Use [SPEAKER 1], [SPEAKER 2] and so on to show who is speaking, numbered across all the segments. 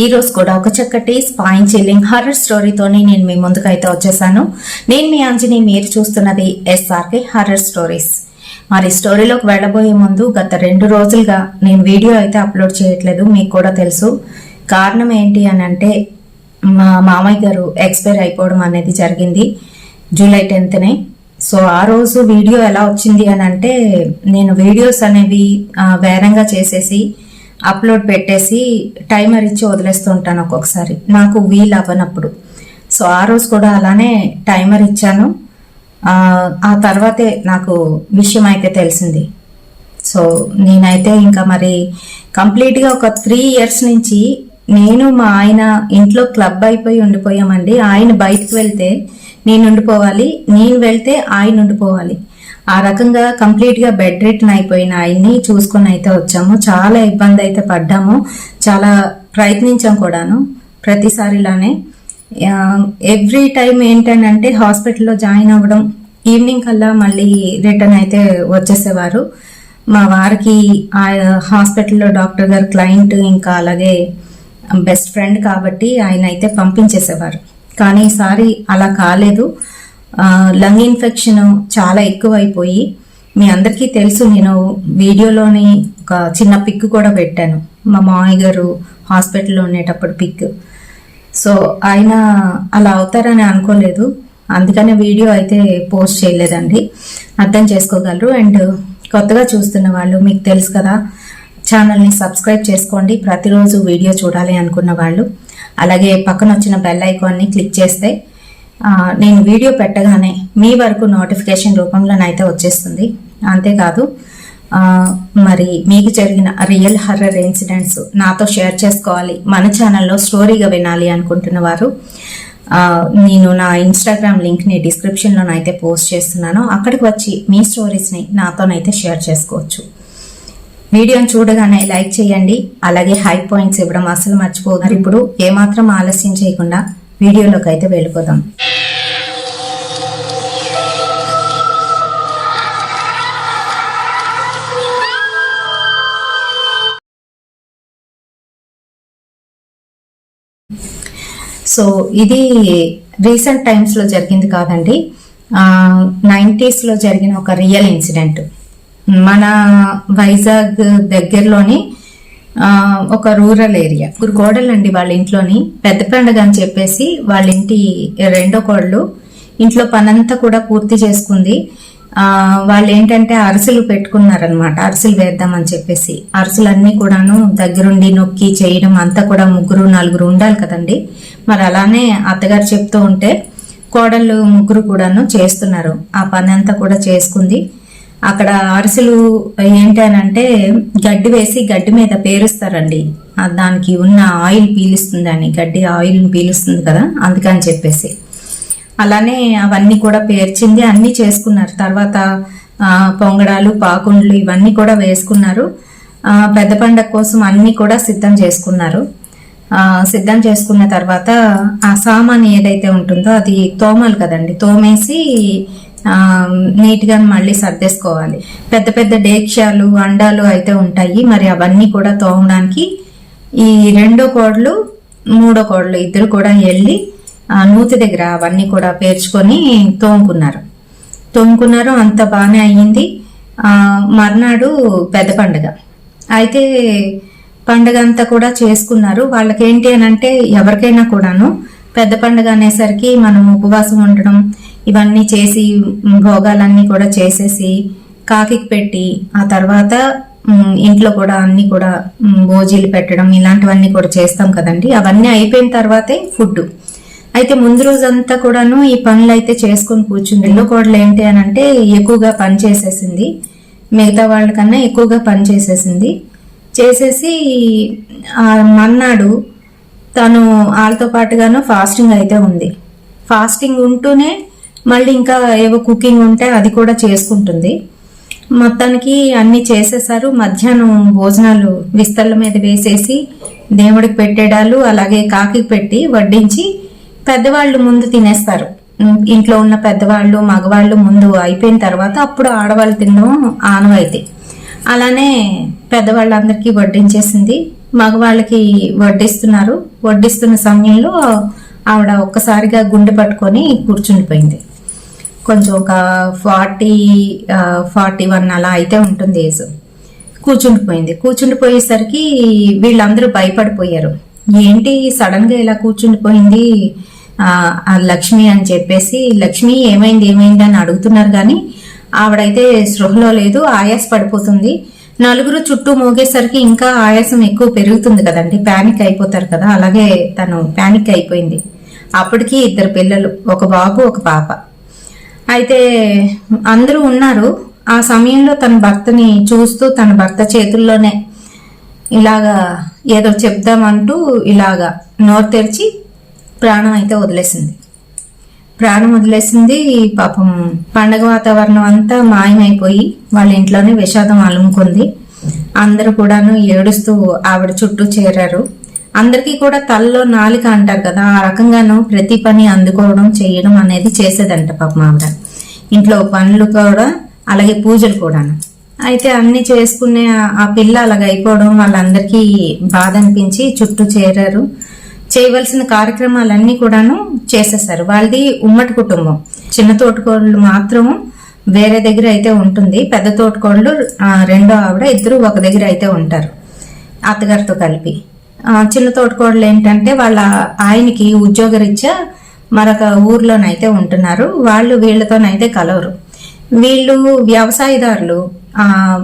[SPEAKER 1] ఈ రోజు కూడా ఒక చక్కటి స్పైన్ చిల్లింగ్ హర్రర్ స్టోరీతోని నేను మీ ముందుకైతే వచ్చేసాను. నేను మీ అంజని, మీరు చూస్తున్నది SRK హర్రర్ స్టోరీస్. మరి స్టోరీలోకి వెళ్ళబోయే ముందు గత 2 రోజులుగా నేను వీడియో అయితే అప్లోడ్ చేయట్లేదు, మీకు కూడా తెలుసు. కారణం ఏంటి అని అంటే మా మామయ్య గారు ఎక్స్పైర్ అయిపోవడం అనేది జరిగింది జూలై 10th. సో ఆ రోజు వీడియో ఎలా వచ్చింది అని అంటే, నేను వీడియోస్ అనేవి వేరంగా చేసేసి అప్లోడ్ పెట్టేసి టైమర్ ఇచ్చి వదిలేస్తుంటాను ఒక్కొక్కసారి, నాకు వీలు అవ్వనప్పుడు. సో ఆ రోజు కూడా అలానే టైమర్ ఇచ్చాను. ఆ తర్వాతే నాకు విషయం అయితే తెలిసింది. సో నేనైతే ఇంకా మరి కంప్లీట్గా ఒక 3 years నుంచి నేను మా ఆయన ఇంట్లో క్లబ్ అయిపోయి ఉండిపోయామండి. ఆయన బయటకు వెళ్తే నేను ఉండిపోవాలి, నేను వెళ్తే ఆయన ఉండిపోవాలి. ఆ రకంగా కంప్లీట్ గా బెడ్ రిటర్న్ అయిపోయిన ఆయన్ని చూసుకుని అయితే వచ్చాము. చాలా ఇబ్బంది అయితే పడ్డాము, చాలా ప్రయత్నించాం కూడాను ప్రతిసారిలానే. ఎవ్రీ టైం ఏంటంటే హాస్పిటల్లో జాయిన్ అవ్వడం, ఈవినింగ్ కల్లా మళ్ళీ రిటర్న్ అయితే వచ్చేసేవారు. మా వారికి ఆ హాస్పిటల్లో డాక్టర్ గారు క్లయింట్, ఇంకా అలాగే బెస్ట్ ఫ్రెండ్ కాబట్టి ఆయన అయితే పంపించేసేవారు. కానీ ఈసారి అలా కాలేదు. లంగ్ ఇన్ఫెక్షన్ చాలా ఎక్కువైపోయి, మీ అందరికీ తెలుసు, నేను వీడియోలోని ఒక చిన్న పిక్ కూడా పెట్టాను, మా మామయ్య గారు హాస్పిటల్లో ఉండేటప్పుడు పిక్. సో ఆయన అలా అవుతారని అనుకోలేదు, అందుకనే వీడియో అయితే పోస్ట్ చేయలేదండి, అర్థం చేసుకోగలరు. అండ్ కొత్తగా చూస్తున్న వాళ్ళు, మీకు తెలుసు కదా, ఛానల్ని సబ్స్క్రైబ్ చేసుకోండి ప్రతిరోజు వీడియో చూడాలి అనుకున్న వాళ్ళు. అలాగే పక్కన వచ్చిన బెల్ ఐకాన్ని క్లిక్ చేస్తే నేను వీడియో పెట్టగానే మీ వరకు నోటిఫికేషన్ రూపంలోనైతే వచ్చేస్తుంది. అంతేకాదు, మరి మీకు జరిగిన రియల్ హర్రర్ ఇన్సిడెంట్స్ నాతో షేర్ చేసుకోవాలి, మన ఛానల్లో స్టోరీగా వినాలి అనుకుంటున్న వారు, నేను నా ఇన్స్టాగ్రామ్ లింక్ని డిస్క్రిప్షన్లోనైతే పోస్ట్ చేస్తున్నాను. అక్కడికి వచ్చి మీ స్టోరీస్ని నాతోనైతే షేర్ చేసుకోవచ్చు. వీడియోని చూడగానే లైక్ చేయండి, అలాగే హై పాయింట్స్ ఇవ్వడం అసలు మర్చిపోతారు. ఇప్పుడు ఏమాత్రం ఆలస్యం చేయకుండా వీడియోలోకి అయితే వెళ్ళిపోదాం. సో ఇది రీసెంట్ టైమ్స్లో జరిగింది కాదండి, 90s లో జరిగిన ఒక రియల్ ఇన్సిడెంట్. మన వైజాగ్ దగ్గరలోని ఒక రూరల్ ఏరియా, కోడలండి వాళ్ళ ఇంట్లోని పెద్ద పండుగ అని చెప్పేసి వాళ్ళ ఇంటి రెండో కోడలు ఇంట్లో పనంతా కూడా పూర్తి చేసుకుంది. వాళ్ళు ఏంటంటే అరిసెలు పెట్టుకున్నారనమాట, అరిసెలు వేద్దామని చెప్పేసి. అరిసెలన్నీ కూడాను దగ్గరుండి నొక్కి చేయడం అంతా కూడా 3-4 ఉండాలి కదండి. మరి అలానే అత్తగారు చెప్తూ ఉంటే కోడళ్ళు 3 కూడాను చేస్తున్నారు. ఆ పని అంతా కూడా చేసుకుంది. అక్కడ అరిసెలు ఏంటి అని అంటే గడ్డి వేసి గడ్డి మీద పేరుస్తారండి, దానికి ఉన్న ఆయిల్ పీలుస్తుంది అని, గడ్డి ఆయిల్ పీలుస్తుంది కదా, అందుకని చెప్పేసి అలానే అవన్నీ కూడా పేర్చింది, అన్ని చేసుకున్నారు. తర్వాత పొంగడాలు, పాకుండ్లు ఇవన్నీ కూడా వేసుకున్నారు. పెద్ద పండగ కోసం అన్ని కూడా సిద్ధం చేసుకున్నారు. సిద్ధం చేసుకున్న తర్వాత ఆ సామాన్ ఏదైతే ఉంటుందో అది తోమాలి కదండి, తోమేసి నీట్గా మళ్ళీ సర్దేసుకోవాలి. పెద్ద పెద్ద డేక్షాలు, అండాలు అయితే ఉంటాయి, మరి అవన్నీ కూడా తోమడానికి ఈ రెండో కోడలు, మూడో కోడలు ఇద్దరు కూడా వెళ్ళి నూతి దగ్గర అవన్నీ కూడా పేర్చుకొని తోముకున్నారు. అంత బాగానే అయ్యింది. మర్నాడు పెద్ద పండుగ అయితే పండుగ అంతా కూడా చేసుకున్నారు. వాళ్ళకేంటి అని అంటే, ఎవరికైనా కూడాను పెద్ద పండుగ అనేసరికి మనం ఉపవాసం ఉండడం, ఇవన్నీ చేసి భోగాలన్నీ కూడా చేసేసి కాకి పెట్టి, ఆ తర్వాత ఇంట్లో కూడా అన్ని కూడా భోజీలు పెట్టడం, ఇలాంటివన్నీ కూడా చేస్తాం కదండి. అవన్నీ అయిపోయిన తర్వాతే ఫుడ్. అయితే ముందు రోజంతా కూడాను ఈ పనులు అయితే చేసుకొని కూర్చుంది. ఇల్లు కోడలు ఏంటి అని అంటే ఎక్కువగా పని చేసేసింది, మిగతా వాళ్ళకన్నా ఎక్కువగా పని చేసేసి మన్నాడు తను వాళ్ళతో పాటుగాను ఫాస్టింగ్ అయితే ఉంది. ఫాస్టింగ్ ఉంటూనే మళ్ళీ ఇంకా ఏవో కుకింగ్ ఉంటే అది కూడా చేసుకుంటుంది. మొత్తానికి అన్ని చేసేసారు. మధ్యాహ్నం భోజనాలు విస్తళ్ళ మీద వేసేసి దేవుడికి పెట్టేడాలు, అలాగే కాకి పెట్టి వడ్డించి పెద్దవాళ్ళు ముందు తినేస్తారు. ఇంట్లో ఉన్న పెద్దవాళ్ళు, మగవాళ్ళు ముందు అయిపోయిన తర్వాత అప్పుడు ఆడవాళ్ళు తినడం ఆనవాయితీ. అలానే పెద్దవాళ్ళందరికీ వడ్డించేసింది. మగవాళ్ళకి వడ్డిస్తున్నారు. వడ్డిస్తున్న సమయంలో ఆవిడ ఒక్కసారిగా గుండె పట్టుకొని కూర్చుండిపోయింది. కొంచెం ఒక 41 అలా అయితే ఉంటుంది ఏజ్. కూర్చుండిపోయేసరికి వీళ్ళందరూ భయపడిపోయారు. ఏంటి సడన్ గా ఇలా కూర్చుండిపోయింది ఆ లక్ష్మి అని చెప్పేసి, లక్ష్మి ఏమైంది అని అడుగుతున్నారు కానీ ఆవిడైతే స్పృహలో లేదు, ఆయాస పడిపోతుంది. నలుగురు చుట్టూ మోగేసరికి ఇంకా ఆయాసం ఎక్కువ పెరుగుతుంది కదండి, పానిక్ అయిపోతారు కదా, అలాగే తను పానిక్ అయిపోయింది. అప్పటికి 2 పిల్లలు, ఒక బాబు ఒక పాప. అయితే అందరూ ఉన్నారు. ఆ సమయంలో తన భర్తని చూస్తూ తన భర్త చేతుల్లోనే ఇలాగా ఏదో చెప్దామంటూ ఇలాగా నోరు తెరిచి ప్రాణం అయితే వదిలేసింది. పాపం పండగ వాతావరణం అంతా మాయమైపోయి వాళ్ళ ఇంట్లోనే విషాదం అలుముకుంది. అందరూ కూడాను ఏడుస్తూ ఆవిడ చుట్టూ చేరారు. అందరికీ కూడా తలలో నాలిక అంటారు కదా, ఆ రకంగాను ప్రతి పని అందుకోవడం చేయడం అనేది చేసేదంట పాపం ఆవిడ. ఇంట్లో పనులు కూడా అలాగే పూజలు కూడాను. అయితే అన్ని చేసుకునే ఆ పిల్ల అలాగ అయిపోవడం వాళ్ళందరికీ బాధ అనిపించి చుట్టూ చేరారు. చేయవలసిన కార్యక్రమాలన్నీ కూడాను చేసేసారు. వాళ్ళది ఉమ్మడి కుటుంబం. చిన్న తోటకోళ్ళు మాత్రం వేరే దగ్గర అయితే ఉంటుంది, పెద్ద తోటకోళ్ళు రెండో ఆవిడ, ఇద్దరు ఒక దగ్గర అయితే ఉంటారు అత్తగారితో కలిపి. చిన్న తోటకోళ్ళు ఏంటంటే వాళ్ళ ఆయనకి ఉద్యోగరీత్యా మరొక ఊర్లోనైతే ఉంటున్నారు. వాళ్ళు వీళ్ళతోనైతే కలవరు. వీళ్ళు వ్యవసాయదారులు.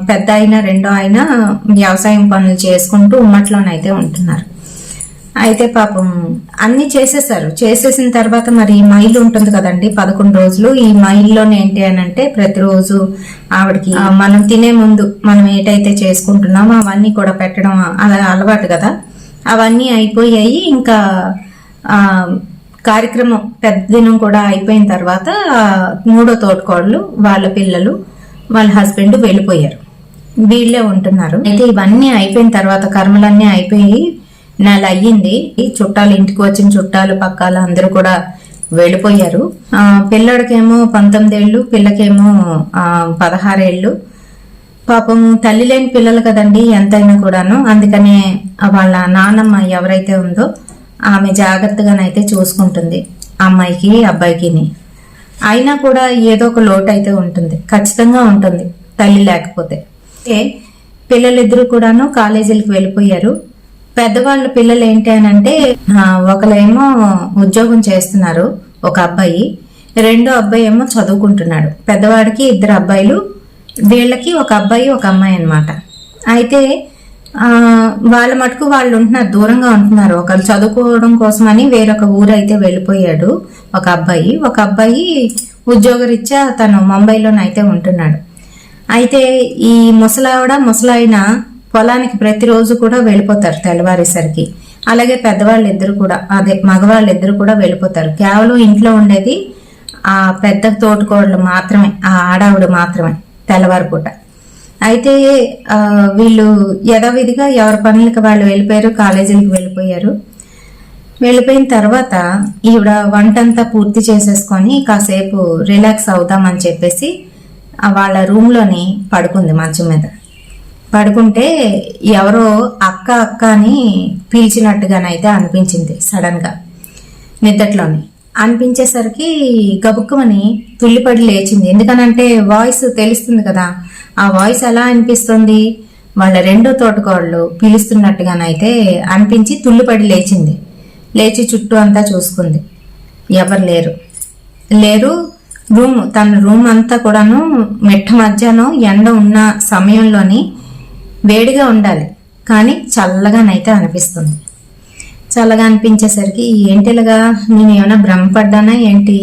[SPEAKER 1] పెద్ద అయినా రెండో అయినా వ్యవసాయం పనులు చేసుకుంటూ ఉమ్మట్లోనైతే ఉంటున్నారు. అయితే పాపం అన్ని చేసేసారు. చేసేసిన తర్వాత మరి మైలు ఉంటుంది కదండి 11 రోజులు. ఈ మైల్లోనే ఏంటి అని అంటే ప్రతిరోజు ఆవిడకి మనం తినే ముందు మనం ఏటైతే చేసుకుంటున్నామో అవన్నీ కూడా పెట్టడం అలా అలవాటు కదా. అవన్నీ అయిపోయాయి. ఇంకా కార్యక్రమం పెద్ద దినం కూడా అయిపోయిన తర్వాత 3వ తోటకోడలు, వాళ్ళ పిల్లలు, వాళ్ళ హస్బెండ్ వెళ్ళిపోయారు. వీళ్ళే ఉంటున్నారు. అయితే ఇవన్నీ అయిపోయిన తర్వాత కర్మలన్నీ అయిపోయి నెల అయ్యింది. ఈ చుట్టాలు, ఇంటికి వచ్చిన చుట్టాలు పక్కాలు అందరూ కూడా వెళ్ళిపోయారు. పిల్లడికేమో 19 ఏళ్ళు, పిల్లకేమో 16 ఏళ్ళు. పాపం తల్లి లేని పిల్లలు కదండి ఎంతైనా కూడాను. అందుకనే వాళ్ళ నాన్నమ్మ ఎవరైతే ఉందో ఆమె జాగ్రత్తగానైతే చూసుకుంటుంది అమ్మాయికి అబ్బాయికిని. అయినా కూడా ఏదో ఒక లోటు అయితే ఉంటుంది, ఖచ్చితంగా ఉంటుంది తల్లి లేకపోతే. పిల్లలిద్దరూ కూడాను కాలేజీలకు వెళ్ళిపోయారు. పెద్దవాళ్ళ పిల్లలు ఏంటి అని అంటే ఒకళ్ళేమో ఉద్యోగం చేస్తున్నారు, ఒక అబ్బాయి. రెండో అబ్బాయి ఏమో చదువుకుంటున్నాడు. పెద్దవాడికి 2 అబ్బాయిలు, వీళ్ళకి ఒక అబ్బాయి ఒక అమ్మాయి అన్నమాట. అయితే వాళ్ళ మటుకు వాళ్ళు ఉంటున్నారు, దూరంగా ఉంటున్నారు. ఒకళ్ళు చదువుకోవడం కోసమని వేరొక ఊరు అయితే వెళ్ళిపోయాడు ఒక అబ్బాయి. ఒక అబ్బాయి ఉద్యోగరీత్యా తను ముంబైలోనైతే ఉంటున్నాడు. అయితే ఈ ముసలాయన పొలానికి ప్రతిరోజు కూడా వెళ్ళిపోతారు తెల్లవారేసరికి. అలాగే పెద్దవాళ్ళిద్దరు కూడా, అదే మగవాళ్ళిద్దరు కూడా వెళ్ళిపోతారు. కేవలం ఇంట్లో ఉండేది ఆ పెద్ద తోటకోడలు మాత్రమే, ఆ ఆడావిడ మాత్రమే తెల్లవారి పూట. అయితే వీళ్ళు యథావిధిగా ఎవరి పనులకి వాళ్ళు వెళ్ళిపోయారు, కాలేజీలకు వెళ్ళిపోయారు. వెళ్ళిపోయిన తర్వాత ఈవిడ వంటంతా పూర్తి చేసేసుకొని కాసేపు రిలాక్స్ అవుదామని చెప్పేసి వాళ్ళ రూమ్లోని పడుకుంది మంచం మీద. పడుకుంటే ఎవరో అక్క అక్క అని పిలిచినట్టుగానైతే అనిపించింది. సడన్ గా నిద్దట్లోని అనిపించేసరికి గబుక్కుమని తుల్లిపడి లేచింది. ఎందుకనంటే వాయిస్ తెలుస్తుంది కదా. ఆ వాయిస్ ఎలా అనిపిస్తుంది, వాళ్ళ రెండో తోటకోళ్ళు పిలుస్తున్నట్టుగానైతే అనిపించి తుల్లిపడి లేచింది. లేచి చుట్టూ అంతా చూసుకుంది, ఎవరు లేరు. తన రూమ్ అంతా కూడాను మెట్ట మధ్యాహ్నం ఎండ ఉన్న సమయంలోని వేడిగా ఉండాలి, కానీ చల్లగానైతే అనిపిస్తుంది. చల్లగా అనిపించేసరికి ఏంటిలాగా, నేను ఏమైనా భ్రమపడ్డానా ఏంటి,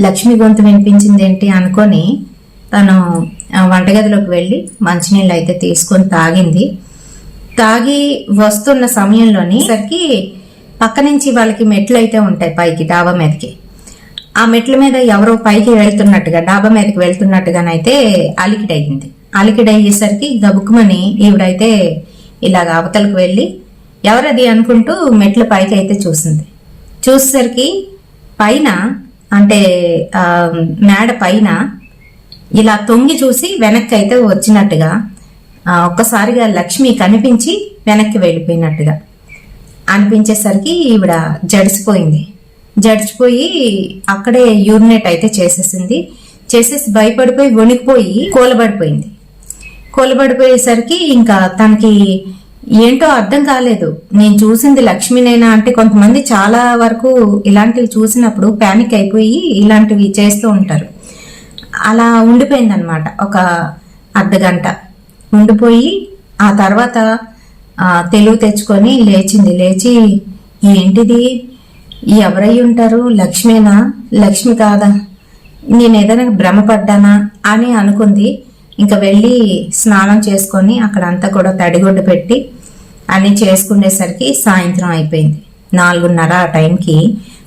[SPEAKER 1] లక్ష్మి గొంతు వినిపించింది ఏంటి అనుకొని తను వంటగదిలోకి వెళ్ళి మంచినీళ్ళు అయితే తీసుకొని తాగి వస్తున్న సమయంలోని సరికి పక్క నుంచి వాళ్ళకి మెట్లు అయితే ఉంటాయి పైకి, డాబా మీదకి. ఆ మెట్ల మీద ఎవరో పైకి వెళ్తున్నట్టుగా, డాబా మీదకి వెళ్తున్నట్టుగానైతే అలికిడయ్యేసరికి గబుక్కుమని ఈవిడైతే ఇలాగ అవతలకు వెళ్ళి ఎవరది అనుకుంటూ మెట్ల పైకి అయితే చూసేసరికి పైన అంటే మేడ పైన ఇలా తొంగి చూసి వెనక్కి అయితే వచ్చినట్టుగా ఒక్కసారిగా లక్ష్మి కనిపించి వెనక్కి వెళ్ళిపోయినట్టుగా అనిపించేసరికి ఈవిడ జడిచిపోయి అక్కడే యూరినేట్ అయితే చేసేసి భయపడిపోయి వణికిపోయి కూలబడిపోయేసరికి ఇంకా తనకి ఏంటో అర్థం కాలేదు. నేను చూసింది లక్ష్మినేనా అంటే, కొంతమంది చాలా వరకు ఇలాంటివి చూసినప్పుడు ప్యానిక్ అయిపోయి ఇలాంటివి చేస్తూ ఉంటారు. అలా ఉండిపోయింది అనమాట. ఒక అర్ధగంట ఉండిపోయి ఆ తర్వాత తెలివి తెచ్చుకొని లేచి ఏంటిది, ఎవరై ఉంటారు, లక్ష్మేనా, లక్ష్మి కాదా, నేను ఏదైనా భ్రమపడ్డానా అని అనుకుంది. ఇంకా వెళ్ళి స్నానం చేసుకొని అక్కడంతా కూడా తడిగుడ్డు పెట్టి అన్ని చేసుకునేసరికి సాయంత్రం అయిపోయింది. 4:30 ఆ టైంకి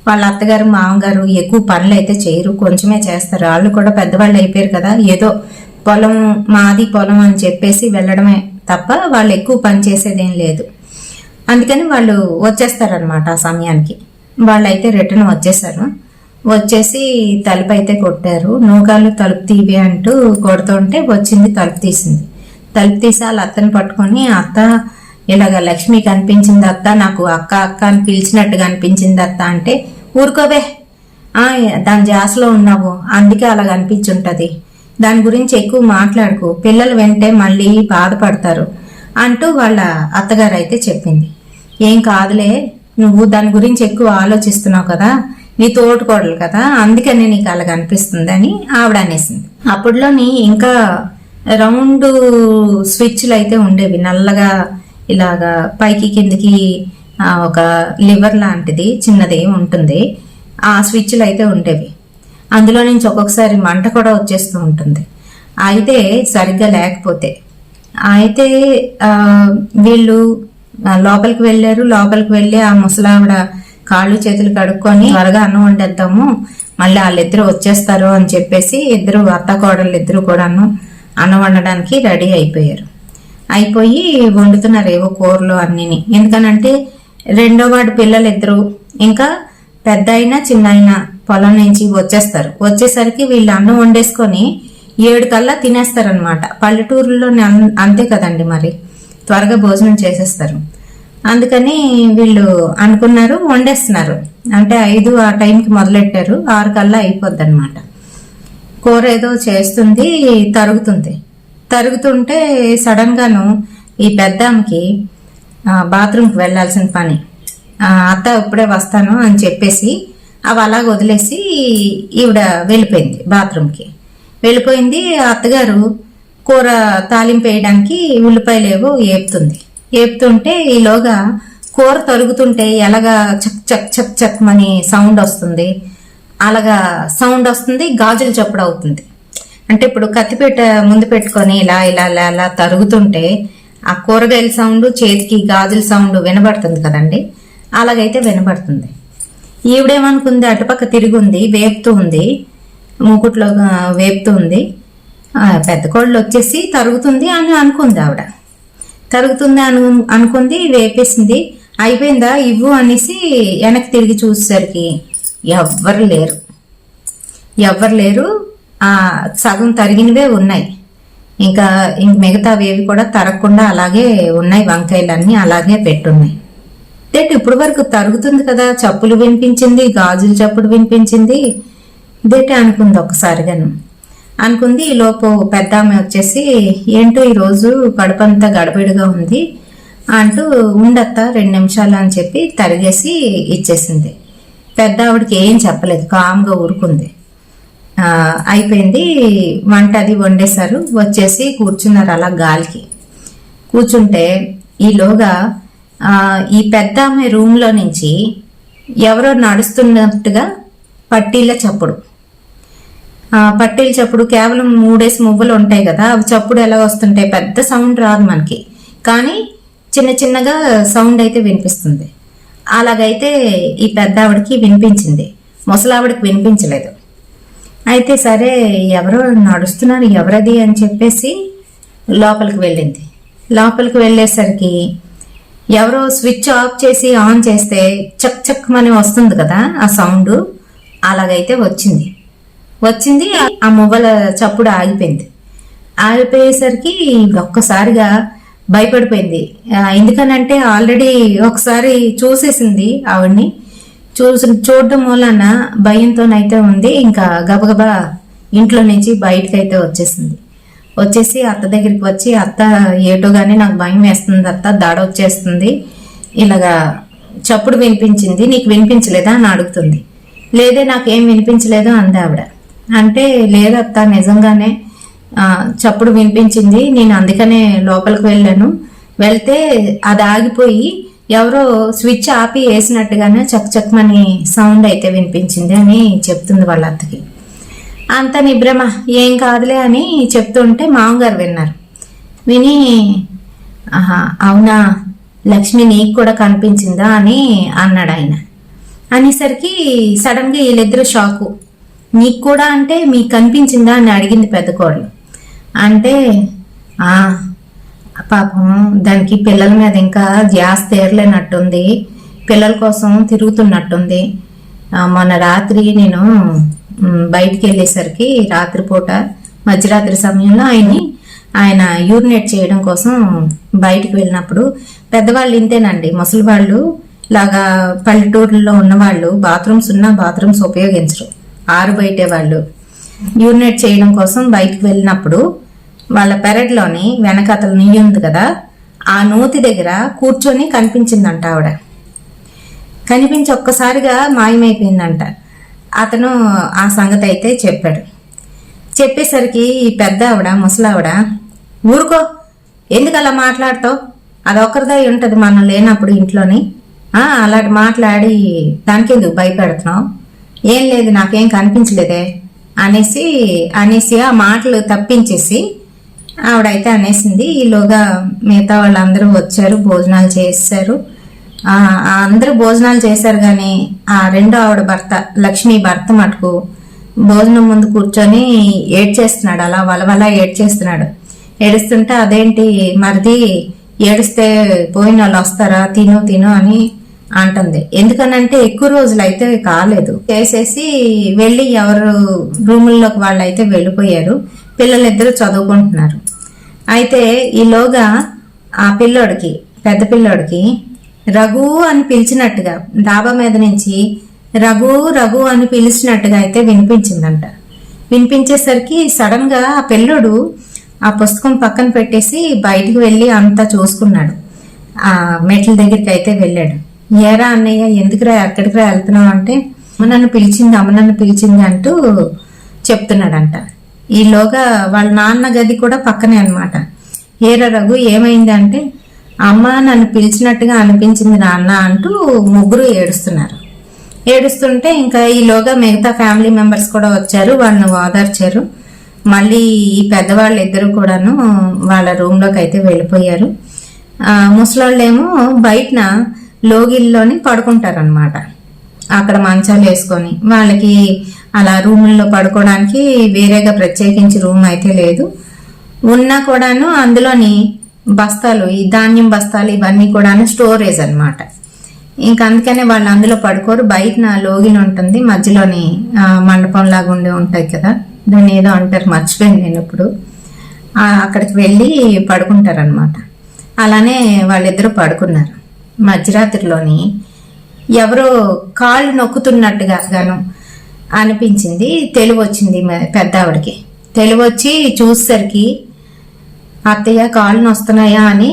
[SPEAKER 1] వాళ్ళ అత్తగారు మామగారు ఎక్కువ పనులు అయితే చేయరు, కొంచెమే చేస్తారు. వాళ్ళు కూడా పెద్దవాళ్ళు అయిపోయారు కదా, ఏదో మాది పొలం అని చెప్పేసి వెళ్ళడమే తప్ప వాళ్ళు ఎక్కువ పని చేసేదేం లేదు. అందుకని వాళ్ళు వచ్చేస్తారనమాట. ఆ సమయానికి వాళ్ళైతే రిటర్న్ వచ్చేసి తలుపు అయితే కొట్టారు. నూకాలు తలుపు తీవే అంటూ కొడుతుంటే వచ్చింది, తలుపు తీసి వాళ్ళ అత్తని పట్టుకొని, అత్త ఇలాగ లక్ష్మి కనిపించింది అత్త, నాకు అక్క అని పిలిచినట్టుగా అనిపించింది అత్త అంటే, ఊరుకోవే, దాని జాసలో ఉన్నావు, అందుకే అలా అనిపించుంటది, దాని గురించి ఎక్కువ మాట్లాడుకు, పిల్లలు వెంటే మళ్ళీ బాధపడతారు అంటూ వాళ్ళ అత్తగారు అయితే చెప్పింది. ఏం కాదులే, నువ్వు దాని గురించి ఎక్కువ ఆలోచిస్తున్నావు కదా, నీ తోటికోడలు కదా, అందుకని నీకు అలాగ అనిపిస్తుంది అని ఆవిడ అనేసింది. అప్పట్లోని ఇంకా రౌండ్ స్విచ్లు అయితే ఉండేవి, నల్లగా ఇలాగా పైకి కిందికి ఒక లివర్ లాంటిది చిన్నది ఉంటుంది. ఆ స్విచ్లు అయితే ఉండేవి. అందులో నుంచి ఒక్కొక్కసారి మంట కూడా వచ్చేస్తూ ఉంటుంది. అయితే సరిగ్గా లేకపోతే అయితే వీళ్ళు లోపలికి వెళ్ళి ఆ ముసలావిడ కాళ్ళు చేతులు కడుక్కొని త్వరగా అన్నం వండేద్దాము, మళ్ళీ వాళ్ళిద్దరు వచ్చేస్తారు అని చెప్పేసి ఇద్దరు అత్త కోడళ్ళు ఇద్దరు కూడా అన్నం వండడానికి రెడీ అయిపోయి వండుతున్నారు ఏవో కూరలు అన్నిని. ఎందుకనంటే రెండో వాడి పిల్లలు ఇద్దరు ఇంకా పెద్ద అయినా చిన్న అయినా పొలం నుంచి వచ్చేసరికి వీళ్ళు అన్నం వండేసుకొని 7 కల్లా తినేస్తారనమాట. పల్లెటూరులో అంతే కదండి, మరి త్వరగా భోజనం చేసేస్తారు. అందుకని వీళ్ళు అనుకున్నారు, వండేస్తున్నారు. అంటే 5 ఆ టైంకి మొదలెట్టారు, 6 కల్లా అయిపోద్ది అనమాట. కూర ఏదో చేస్తుంది, తరుగుతుంటే సడన్ గాను ఈ పెద్దానికి బాత్రూమ్కి వెళ్లాల్సిన పని, అత్త ఇప్పుడే వస్తాను అని చెప్పేసి అవి అలాగ వదిలేసి ఈవిడ వెళ్ళిపోయింది బాత్రూమ్కి. వెళ్ళిపోయింది. అత్తగారు కూర తాలింపు వేయడానికి ఉల్లిపాయలు ఏవో ఏపుతుంటే ఈలోగా కూర తరుగుతుంటే ఎలాగా చక్ చక్ చక్ చక్ మని సౌండ్ వస్తుంది. అలాగా సౌండ్ వస్తుంది, గాజులు చప్పుడు అవుతుంది. అంటే ఇప్పుడు కత్తిపేట ముందు పెట్టుకొని ఇలా ఇలా ఇలా ఇలా తరుగుతుంటే ఆ కూరగాయల సౌండ్, చేతికి గాజుల సౌండ్ వినబడుతుంది కదండి, అలాగైతే వినబడుతుంది. ఈవిడేమనుకుంది, అటుపక్క తిరిగి ఉంది, వేపుతూ ఉంది, మూకుట్లో వేపుతూ ఉంది. పెద్ద కోళ్ళు వచ్చేసి తరుగుతుంది అని అనుకుంది ఆవిడ. అనుకుంది, వేపేసింది. అయిపోయిందా ఇవ్వు అనేసి వెనక్కి తిరిగి చూసేసరికి ఎవ్వరు లేరు. ఆ సగం తరిగినవే ఉన్నాయి, ఇంకా మిగతావేవి కూడా తరగకుండా అలాగే ఉన్నాయి. వంకాయలన్నీ అలాగే పెట్టున్నాయి. ఇప్పుడు వరకు తరుగుతుంది కదా, చప్పులు వినిపించింది, గాజుల చప్పుడు వినిపించింది. అనుకుంది ఒక్కసారిగాను. అనుకుంది. ఈ లోపు పెద్ద ఆమె వచ్చేసి, ఏంటో ఈరోజు కడుపంతా గడబిడిగా ఉంది అంటూ, ఉండత్తా 2 నిమిషాలు అని చెప్పి తరిగేసి ఇచ్చేసింది. పెద్ద ఆవిడకి ఏం చెప్పలేదు, కామ్గా ఊరుకుంది. అయిపోయింది. వంట అది వండేశారు. వచ్చేసి కూర్చున్నారు అలా గాలికి. కూర్చుంటే ఈలోగా ఈ పెద్ద ఆమె రూమ్లో నుంచి ఎవరో నడుస్తున్నట్టుగా పట్టీల చప్పుడు కేవలం 3 మువ్వలు ఉంటాయి కదా, అవి చప్పుడు ఎలా వస్తుంటాయి, పెద్ద సౌండ్ రాదు మనకి, కానీ చిన్న చిన్నగా సౌండ్ అయితే వినిపిస్తుంది. అలాగైతే ఈ పెద్ద ఆవిడకి వినిపించింది, ముసలావిడికి వినిపించలేదు. అయితే సరే ఎవరో నడుస్తున్నారు, ఎవరది అని చెప్పేసి లోపలికి వెళ్ళింది. లోపలికి వెళ్ళేసరికి ఎవరో స్విచ్ ఆఫ్ చేసి ఆన్ చేస్తే చక్ చక్ అని వస్తుంది కదా ఆ సౌండ్, అలాగైతే వచ్చింది. ఆ మువ్వల చప్పుడు ఆగిపోయింది. ఆగిపోయేసరికి ఒక్కసారిగా భయపడిపోయింది. ఎందుకనంటే ఆల్రెడీ ఒకసారి చూసేసింది ఆవిడ్ని. చూడడం మూలన భయంతోనైతే ఉంది. ఇంకా గబగబా ఇంట్లో నుంచి బయటకైతే వచ్చేసింది. వచ్చేసి అత్త దగ్గరికి వచ్చి, అత్త ఏటోగానే నాకు భయం వేస్తుంది అత్త, దాడ వచ్చేస్తుంది, ఇలాగా చప్పుడు వినిపించింది, నీకు వినిపించలేదా అని అడుగుతుంది. లేదే నాకేం వినిపించలేదు అంది ఆవిడ. అంటే లేదత్త నిజంగానే చప్పుడు వినిపించింది, నేను అందుకనే లోపలికి వెళ్ళాను, వెళ్తే అది ఆగిపోయి ఎవరో స్విచ్ ఆపి వేసినట్టుగానే చక్మని సౌండ్ అయితే వినిపించింది అని చెప్తుంది వాళ్ళ అత్తకి. అంత నిబ్రమ ఏం కాదులే అని చెప్తుంటే మామగారు విన్నారు. విని అవునా లక్ష్మి నీకు కూడా కనిపించిందా అని అన్నాడు ఆయన. అనేసరికి సడన్ గా వీళ్ళిద్దరు షాకు. నీకు కూడా అంటే మీకు కనిపించిందా అని అడిగింది పెద్ద కోడలు. అంటే పాపం దానికి పిల్లల మీద ఇంకా ధ్యాస తీరలేనట్టుంది, పిల్లల కోసం తిరుగుతున్నట్టుంది. మొన్న రాత్రి నేను బయటికి వెళ్ళేసరికి రాత్రిపూట మధ్యరాత్రి సమయంలో ఆయన యూరినేట్ చేయడం కోసం బయటికి వెళ్ళినప్పుడు, పెద్దవాళ్ళు ఇంతేనండి, ముసలి వాళ్ళు లాగా పల్లెటూరులో ఉన్నవాళ్ళు బాత్రూమ్స్ ఉన్నా బాత్రూమ్స్ ఉపయోగించరు, ఆరు బయటే వాళ్ళు యూరినేట్ చేయడం కోసం బయటికి వెళ్ళినప్పుడు వాళ్ళ పెరట్లోని వెనకతల నుయ్యి ఉంది కదా, ఆ నూతి దగ్గర కూర్చొని కనిపించిందంట ఆవిడ. కనిపించి ఒక్కసారిగా మాయమైపోయిందంట. అతను ఆ సంగతి అయితే చెప్పాడు. చెప్పేసరికి ఈ పెద్ద ఆవిడ ముసలావిడ, ఊరుకో ఎందుకు అలా మాట్లాడతావు, అదొక్కరిదై ఉంటది మనం లేనప్పుడు ఇంట్లోని, అలాంటి మాట్లాడి దానికెందుకు భయపెడుతున్నావు, ఏం లేదు నాకేం కనిపించలేదే అనేసి ఆ మాటలు తప్పించేసి ఆవిడైతే అనేసింది. ఈలోగా మిగతా వాళ్ళందరూ వచ్చారు, భోజనాలు చేశారు. అందరూ భోజనాలు చేశారు కానీ ఆ రెండో ఆవిడ భర్త లక్ష్మి భర్త మటుకు భోజనం ముందు కూర్చొని ఏడ్చేస్తున్నాడు, అలా వలవల ఏడ్చేస్తున్నాడు. ఏడుస్తుంటే అదేంటి మరిది ఏడిస్తే పోయిన వాళ్ళు వస్తారా, తిను అని అంటుంది. ఎందుకనంటే ఎక్కువ రోజులు అయితే కాలేదు, చేసేసి వెళ్ళి ఎవరు రూముల్లోకి వాళ్ళు అయితే వెళ్ళిపోయారు. పిల్లలిద్దరూ చదువుకుంటున్నారు. అయితే ఈలోగా ఆ పిల్లోడికి పెద్ద పిల్లోడికి రఘు అని పిలిచినట్టుగా డాబా మీద నుంచి రఘు అని పిలిచినట్టుగా అయితే వినిపించిందంట. వినిపించేసరికి సడన్ గా ఆ పిల్లోడు ఆ పుస్తకం పక్కన పెట్టేసి బయటికి వెళ్ళి అంతా చూసుకున్నాడు. ఆ మెట్ల దగ్గరికి అయితే వెళ్ళాడు. ఏరా అన్నయ్య ఎందుకురా ఎక్కడికి రా వెళ్తున్నావు అంటే, అమ్మ నన్ను పిలిచింది అంటూ చెప్తున్నాడంట. ఈలోగా వాళ్ళ నాన్న గది కూడా పక్కనే అనమాట. ఏరా రఘు ఏమైంది అంటే, అమ్మ నన్ను పిలిచినట్టుగా అనిపించింది నాన్న అంటూ ముగ్గురు ఏడుస్తున్నారు. ఏడుస్తుంటే ఇంకా ఈలోగా మిగతా ఫ్యామిలీ మెంబర్స్ కూడా వచ్చారు, వాళ్ళని ఓదార్చారు. మళ్ళీ ఈ పెద్దవాళ్ళు ఇద్దరు కూడాను వాళ్ళ రూమ్ లోకి అయితే వెళ్ళిపోయారు. ముసలోళ్ళేమో బయటన లోగిల్లోని పడుకుంటారనమాట. అక్కడ మంచాలు వేసుకొని వాళ్ళకి అలా రూముల్లో పడుకోవడానికి వేరేగా ప్రత్యేకించి రూమ్ అయితే లేదు. ఉన్నా కూడాను అందులోని బస్తాలు, ఈ ధాన్యం బస్తాలు ఇవన్నీ కూడాను స్టోరేజ్ అనమాట. ఇంకా అందుకనే వాళ్ళు అందులో పడుకోరు. బయట లోగిలు ఉంటుంది, మధ్యలోని మండపం లాగా ఉండే ఉంటాయి కదా, దాన్ని ఏదో అంటారు మర్చిపోయింది నేను ఇప్పుడు. అక్కడికి వెళ్ళి పడుకుంటారనమాట. అలానే వాళ్ళిద్దరూ పడుకున్నారు. మధ్యరాత్రిలోని ఎవరో కాళ్ళు నొక్కుతున్నట్టుగా గాను అనిపించింది. తెలివి వచ్చింది పెద్ద ఆవిడకి. తెలివి వచ్చి చూసేసరికి అత్తయ్య కాళ్ళు నొస్తున్నాయా అని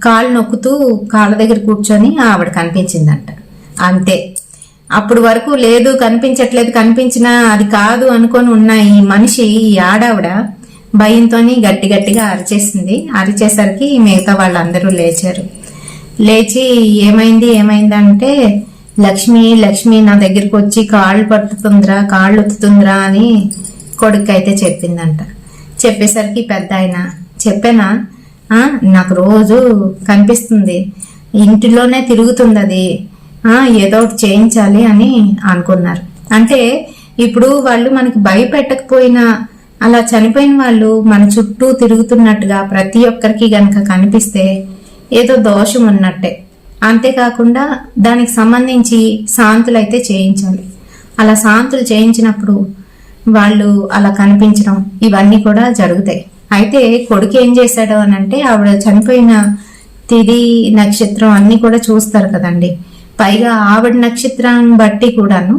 [SPEAKER 1] కాళ్ళు నొక్కుతూ కాళ్ళ దగ్గర కూర్చొని ఆవిడ కనిపించిందంట. అంతే. అప్పుడు వరకు లేదు కనిపించట్లేదు, కనిపించినా అది కాదు అనుకొని ఉన్న ఈ మనిషి, ఈ ఆడావిడ భయంతోని గట్టిగా అరిచేసింది. అరిచేసరికి మిగతా వాళ్ళందరూ లేచారు. లేచి ఏమైంది అంటే, లక్ష్మి నా దగ్గరికి వచ్చి కాళ్ళు ఒత్తుతుందిరా అని కొడుకు అయితే చెప్పిందంట. చెప్పేసరికి పెద్ద ఆయన, చెప్పానా నాకు రోజు కనిపిస్తుంది, ఇంటిలోనే తిరుగుతుంది అది, ఏదో ఒకటి చేయించాలి అని అనుకున్నారు. అంటే ఇప్పుడు వాళ్ళు మనకి భయపెట్టకపోయినా అలా చనిపోయిన వాళ్ళు మన చుట్టూ తిరుగుతున్నట్టుగా ప్రతి ఒక్కరికి గనక కనిపిస్తే ఏదో దోషం ఉన్నట్టే. అంతేకాకుండా దానికి సంబంధించి శాంతులు అయితే చేయించాలి. అలా శాంతులు చేయించినప్పుడు వాళ్ళు అలా కనిపించడం ఇవన్నీ కూడా జరుగుతాయి. అయితే కొడుకు ఏం చేశాడు అని అంటే, ఆవిడ చనిపోయిన తిది నక్షత్రం అన్ని కూడా చూస్తారు కదండి. పైగా ఆవిడ నక్షత్రాన్ని బట్టి కూడాను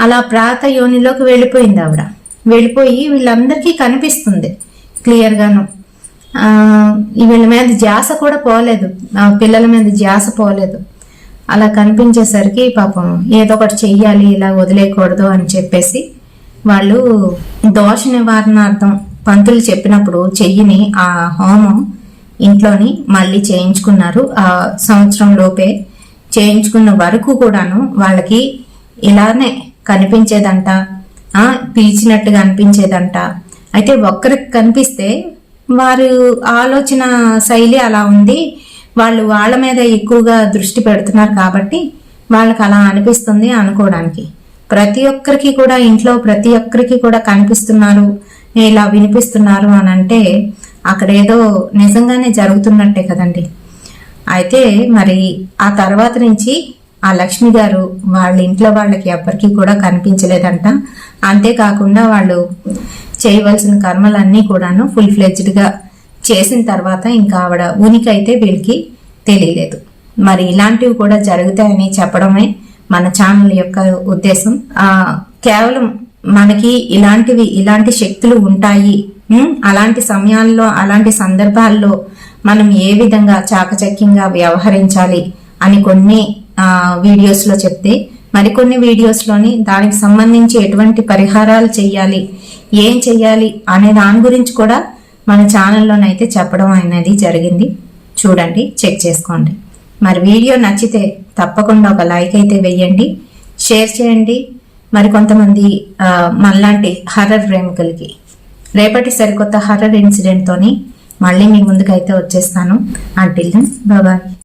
[SPEAKER 1] అలా ప్రాత యోనిలోకి వెళ్ళిపోయింది ఆవిడ. వెళ్ళిపోయి వీళ్ళందరికీ కనిపిస్తుంది క్లియర్ గాను. వీళ్ళ మీద ధ్యాస కూడా పోలేదు, పిల్లల మీద ధ్యాస పోలేదు. అలా కనిపించేసరికి పాపం ఏదో ఒకటి చెయ్యాలి, ఇలా వదిలేయకూడదు అని చెప్పేసి వాళ్ళు దోష నివారణార్థం పంతులు చెప్పినప్పుడు చెయ్యిని ఆ హోమం ఇంట్లోని మళ్ళీ చేయించుకున్నారు. ఆ సంవత్సరం లోపే చేయించుకున్న వరకు కూడాను వాళ్ళకి ఇలానే కనిపించేదంట, పిలిచినట్టుగా అనిపించేదంట. అయితే ఒక్కరికి కనిపిస్తే వారు ఆలోచన శైలి అలా ఉంది, వాళ్ళు వాళ్ళ మీద ఎక్కువగా దృష్టి పెడుతున్నారు కాబట్టి వాళ్ళకి అలా అనిపిస్తుంది అనుకోవడానికి. ప్రతి ఒక్కరికి కూడా ఇంట్లో ప్రతి ఒక్కరికి కూడా కనిపిస్తున్నారు, ఇలా వినిపిస్తున్నారు అని అంటే అక్కడ ఏదో నిజంగానే జరుగుతున్నట్టే కదండి. అయితే మరి ఆ తర్వాత నుంచి ఆ లక్ష్మి గారు వాళ్ళ ఇంట్లో వాళ్ళకి ఎవ్వరికి కూడా కనిపించలేదంట. అంతేకాకుండా వాళ్ళు చేయవలసిన కర్మలన్నీ కూడాను ఫుల్ ఫ్లెడ్జ్డ్ గా చేసిన తర్వాత ఇంకా ఆవిడ ఉనికి అయితే వీళ్ళకి తెలియలేదు. మరి ఇలాంటివి కూడా జరుగుతాయని చెప్పడమే మన ఛానల్ యొక్క ఉద్దేశం. కేవలం మనకి ఇలాంటి శక్తులు ఉంటాయి, అలాంటి సమయాల్లో అలాంటి సందర్భాల్లో మనం ఏ విధంగా చాకచక్యంగా వ్యవహరించాలి అని కొన్ని వీడియోస్ లో చెప్తే, మరికొన్ని వీడియోస్ లోని దానికి సంబంధించి ఎటువంటి పరిహారాలు చెయ్యాలి, ఏం చెయ్యాలి అనే దాని గురించి కూడా మన ఛానల్లోనైతే చెప్పడం అనేది జరిగింది. చూడండి, చెక్ చేసుకోండి. మరి వీడియో నచ్చితే తప్పకుండా ఒక లైక్ అయితే వేయండి, షేర్ చేయండి. మరి కొంతమంది మనలాంటి హర్రర్ ప్రేమికులకి రేపటి సరికొత్త హర్రర్ ఇన్సిడెంట్ తోని మళ్ళీ మీ ముందుకైతే వచ్చేస్తాను. Until then bye.